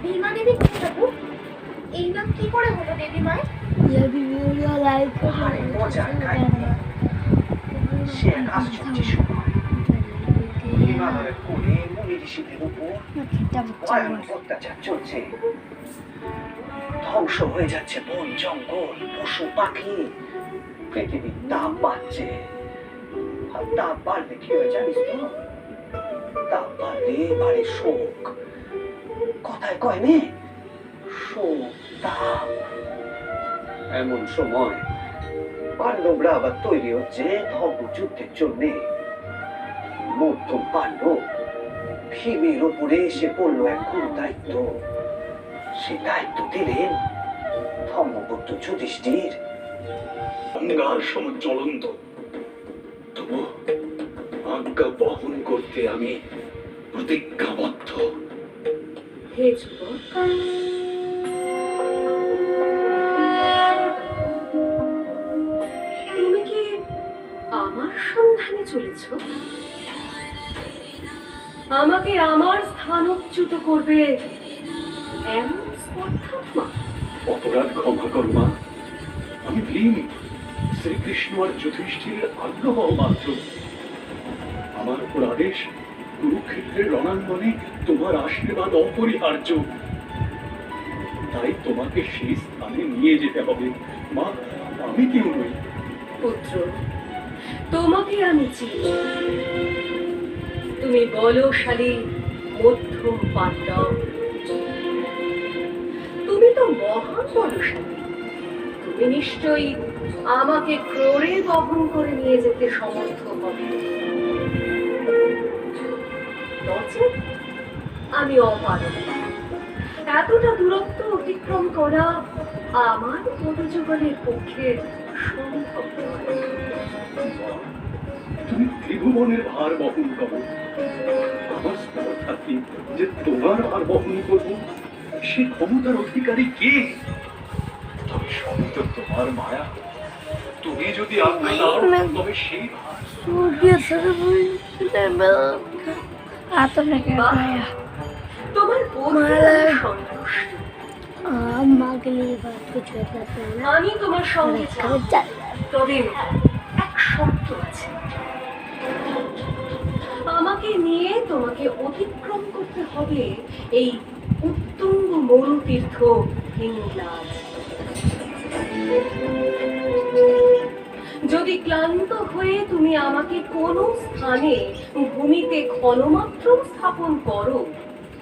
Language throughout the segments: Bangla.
ভীমা দেবী কোন ঠাকুর? এই নাম কি করে হলো দেবী মায়ের? সে এক আশ্চর্য সময় হিমালয়ের কোলে মুনি ঋষিদের উপর ভয়ানক অত্যাচার চলছে। ধ্বংস হয়ে যাচ্ছে বন জঙ্গল, পশু পাখি, পৃথিবীর তাপ বাড়ছে। আর তাপ বাড়লে কি হয়ে জানিস তো? তাপ বাড়লে বাড়ে শোক। কথায় কয় নে, শোক তাপ। এমন সময় পাণ্ডবরা আবার তৈরি হচ্ছে ধর্মযুদ্ধের জন্যে। মধ্যম পাণ্ডব ভীমের উপরে এসে পড়লো এক গুরু দায়িত্ব। সে দায়িত্ব দিলেন ধর্মপুত্র যুধিষ্ঠির। অঙ্গার সম জ্বলন্ত, তবু আজ্ঞা বহন করতে আমি প্রতিজ্ঞাবদ্ধ। হে যুবক, তুমি কি আমার সন্ধানে চলেছ? আমাকে আমার স্থানচ্যুত করবে এমন স্পর্ধাত্মা? অপরাধ ক্ষমা কর মা, আমি ভীম, শ্রীকৃষ্ণ আর যুধিষ্ঠিরের আগ্রহ মাত্র। আমার উপর আদেশ, কুরুক্ষেত্রের রণাঙ্গনে তোমার আশীর্বাদ অপরিহার্য। তাই তোমাকে সেই স্থানে নিয়ে যেতে হবে। মা, আমি কেউ নই। পুত্র, তোমাকে আমি চিনি। তুমি বলশালী মধ্যম পাণ্ডব। তুমি তো মহান বলশালী। তুমি নিশ্চয়ই আমাকে ক্রোড়ে বহন করে নিয়ে যেতে সমর্থ হবে। নচেৎ আমি অপারগ। এতটা দূরত্ব অতিক্রম করা আমার পদযুগলের পক্ষে সম্ভব নয়। তুমি ত্রিভুবনের ভার বহন করো, আমার স্পর্ধা কি যে তোমার ভার বহন করব? সে ক্ষমতার অধিকারী কে? তবে সবই তো তোমার মায়া। তুমি যদি আজ্ঞা দাও, তবে সেই ভার তোমার সন্তুষ্ট। আমি তোমার সঙ্গে যাব। তবে এক শর্ত আছে। আমাকে নিয়ে তোমাকে অতিক্রম করতে হবে এই উত্তুঙ্গ মরুতীর্থ হিংলাজ। যদি ক্লান্ত হয়ে তুমি আমাকে কোনো স্থানে ভূমিতে ক্ষণমাত্র স্থাপন করো,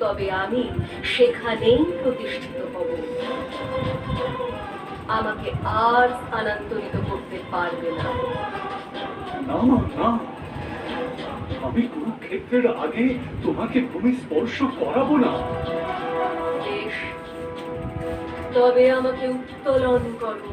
তবে আমি সেখানেই প্রতিষ্ঠিত হব। আমাকে আর স্থানান্তরিত করতে পারবে না। না না, আমি কুরুক্ষেত্রের আগে তোমাকে ভূমি স্পর্শ করাবো না। বেশ, তবে আমাকে উত্তোলন করো।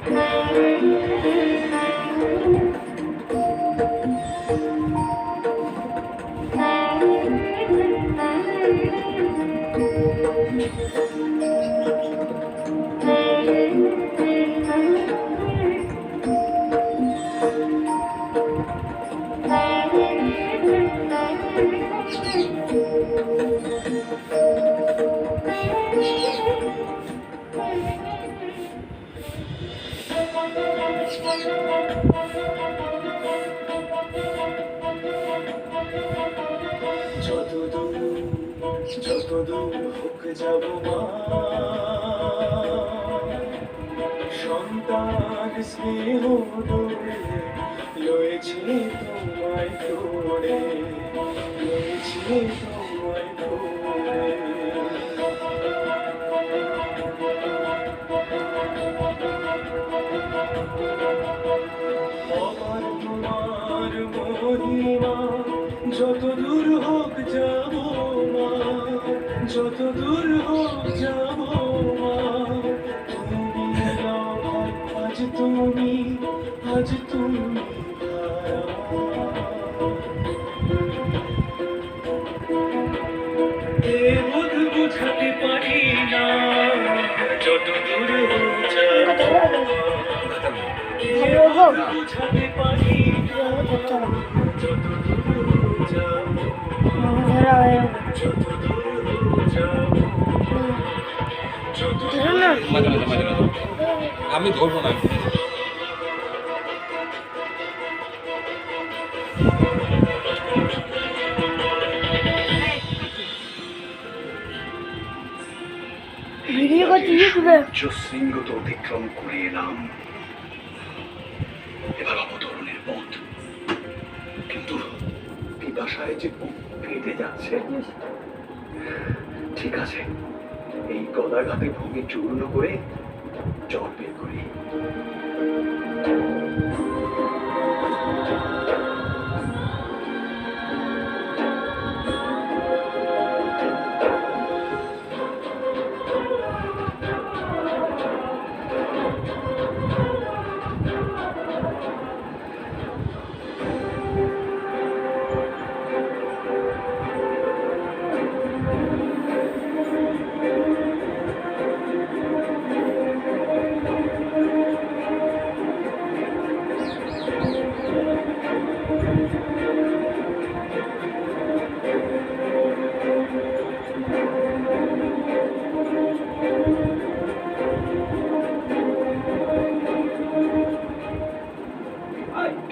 যতদূর হোক যাব মা, সন্তান স্নেহ দূরে রয়েছে তোমায় তোড়ে, রয়েছে তোমায় তোড়ে। আমার তোমার মহিমা যতদূর হোক যাব মা, যতদূর হোক যাব মা। তুমি আজ তুমি, আজ তুমি এ বোধ বোঝাতে পারি না, যতদূর হোক যাব বোঝাতে পারি না, যতদূর যাব, যতদূর যাব। মাঝে মাঝে মাঝে মাঝে আমি ধরবো না। ভিডিও করতে ইউটিউবে শৃঙ্গ তো অতিক্রম করে এলাম, এবার অবতরণের পথ। কিন্তু পিপাসায় যে বুক ফেটে যাচ্ছে। ঠিক আছে, এই গদাঘাতে ভূমি চূর্ণ করে জল বের করি।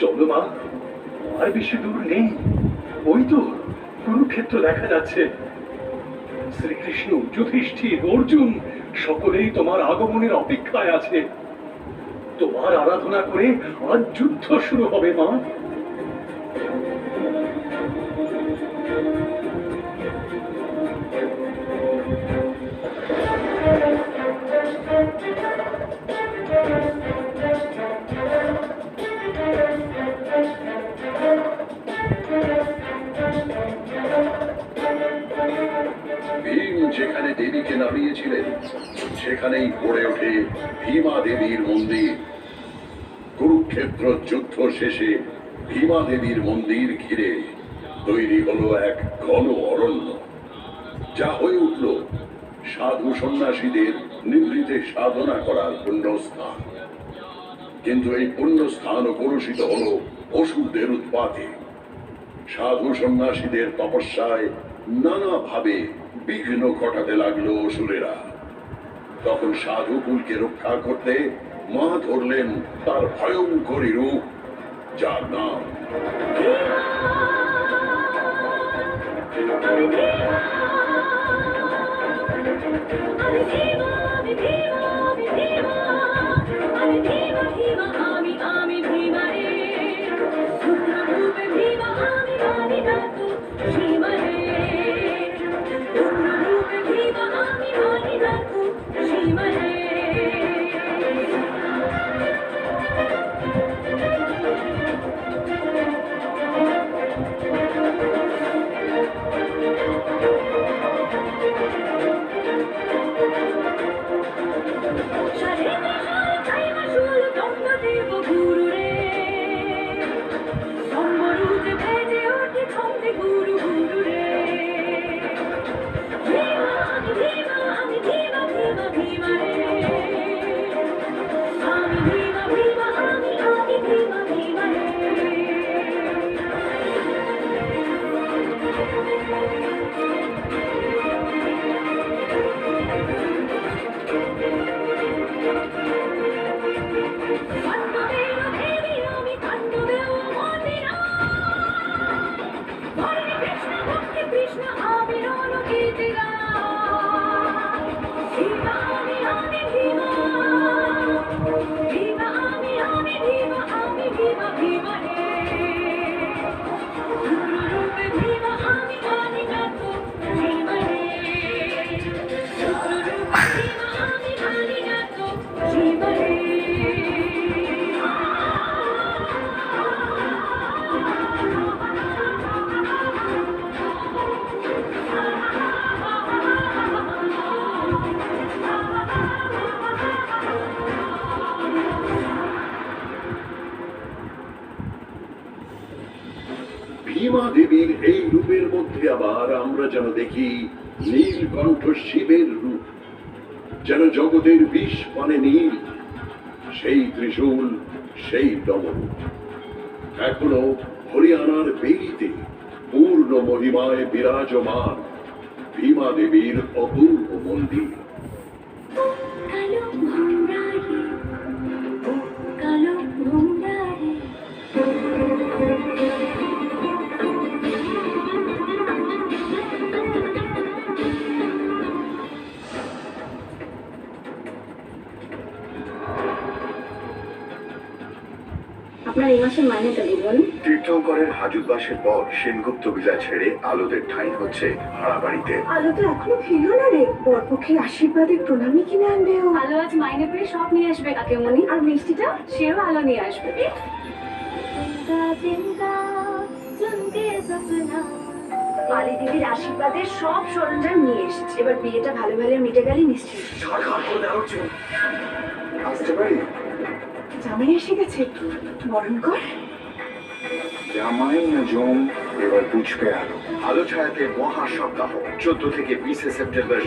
চলো মা, আর বেশি দূর নেই। ওই তো কুরুক্ষেত্র দেখা যাচ্ছে। শ্রীকৃষ্ণ, যুধিষ্ঠির, অর্জুন সকলেই তোমার আগমনের অপেক্ষায় আছে। তোমার আরাধনা করে আজ যুদ্ধ শুরু হবে মা। ভীম যেখানে দেবীকে নামিয়েছিলেন সেখানেই গড়ে ওঠে ভীমা দেবীর মন্দির। কুরুক্ষেত্র যুদ্ধ শেষে ভীমা দেবীর মন্দির ঘিরে তৈরি হলো এক ঘন অরণ্য, যা হয়ে উঠল সাধু সন্ন্যাসীদের নিভৃতে সাধনা করার পুণ্যস্থান। কিন্তু এই পুণ্যস্থানও কলুষিত হলো অসুরদের উৎপাতে। সাধু সন্ন্যাসীদের তপস্যায় নানাভাবে বিঘ্ন ঘটাতে লাগলো অসুরেরা। তখন সাধুকুলকে রক্ষা করতে মা ধরলেন তার ভয়ঙ্করী রূপ, যার নাম ভীমা দেবীর এই রূপের মধ্যে আবার আমরা যেন দেখি নীলকণ্ঠ শিবের রূপ, যেন জগতের বিষ পানে নীল, সেই ত্রিশূল, সেই ডমরু। এখনো হরিয়ানার বেরিতে পূর্ণ মহিমায় বিরাজমান ভীমা দেবীর অপূর্ব মন্দির। কালো আপনার এই মাসের মাইনেটা দিন বলুন। তীর্থঙ্করের হাজুদবাসের পর সেনগুপ্ত বিলা ছেড়ে আলোদের ঠাঁই হচ্ছে ভাড়া বাড়িতে। আলো তো এখনো ফিরল না রে, বরপক্ষের আশীর্বাদে প্রণামী কিনে আনবে ও। আলো আজ মাইনে পেয়ে সব নিয়ে আসবে কাকেমণি। আর মিষ্টিটা সেও আলো নিয়ে আসবে। বালি দিদির আশীর্বাদে সব সরঞ্জাম নিয়ে এসেছে, এবার বিয়েটা ভালো ভালো মিটে গেলে নিশ্চিত। আসতে পারি? জামাই এসে গেছে, বরণ কর। জামাই না জম এবার বুঝবে আলো। আলো ছায়াতে মহা সপ্তাহ 14 থেকে 20 সেপ্টেম্বর